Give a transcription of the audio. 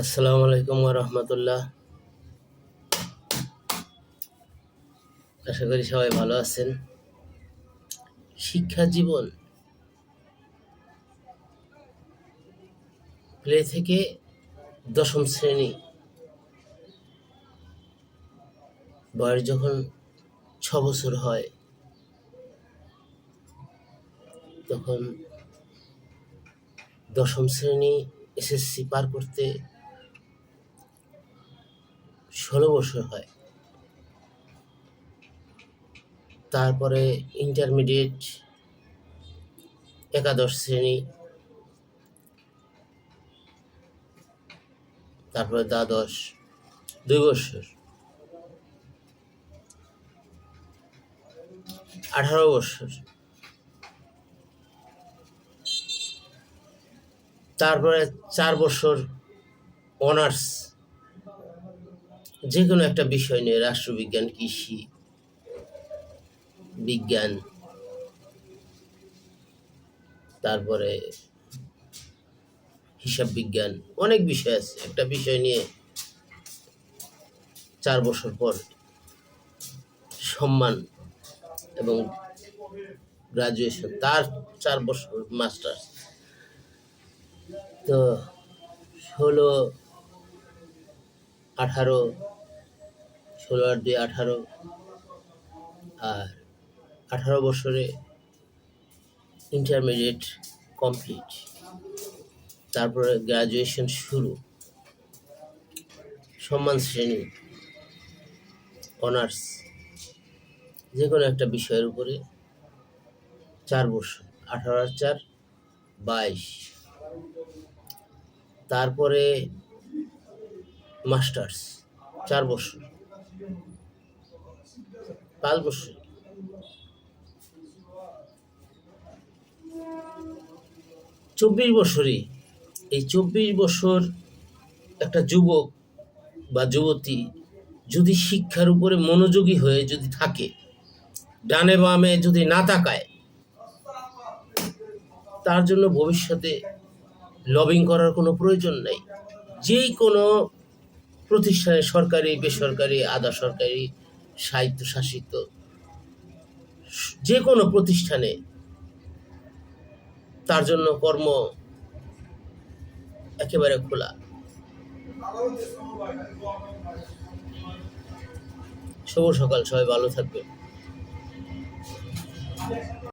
আসসালামু আলাইকুম ওয়া রাহমাতুল্লাহ। আশা করি সবাই ভালো আছেন। শিক্ষা জীবন প্লে থেকে দশম শ্রেণী বয়স যখন 6 বছর হয় তখন দশম শ্রেণী এসএসসি পার করতে 16 বছর হয়। তারপরে ইন্টারমিডিয়েট একাদশ শ্রেণী, তারপরে দ্বাদশ 2 বছর, 18 বছর। তারপরে 4 বছর অনার্স, যে কোনো একটা বিষয় নিয়ে, রাষ্ট্রবিজ্ঞান, কৃষি বিজ্ঞান, তারপরে হিসাব বিজ্ঞান, অনেক বিষয় আছে। একটা বিষয় নিয়ে 4 বছর পর সম্মান এবং গ্রাজুয়েশন, তার 4 বছর মাস্টার্স। তো 16, 18, 16 আর 2 18, আর 18 বছরে ইন্টারমিডিয়েট কমপ্লিট, তারপরে গ্রাজুয়েশন শুরু, সম্মান শ্রেণী, অনার্স, যে কোনো একটা বিষয়ের উপরে 4 বছর, 18 আর 4 22। তারপরে মাস্টার্স 4 বছর, 5 বছর। এই 24 বছর একটা যুবক বা যুবতী যদি শিক্ষার উপরে মনোযোগী হয়ে যদি থাকে, ডানে বামে যদি না তাকায়, তার জন্য ভবিষ্যতে লবিং করার কোনো প্রয়োজন নেই। যেই কোনো প্রতিষ্ঠানে, সরকারি, বেসরকারি, আধা সরকারি, স্বায়ত্তশাসিত যে কোনো প্রতিষ্ঠানে তার জন্য কর্ম একেবারে খোলা। শুভ সকাল, সবাই ভালো থাকবে।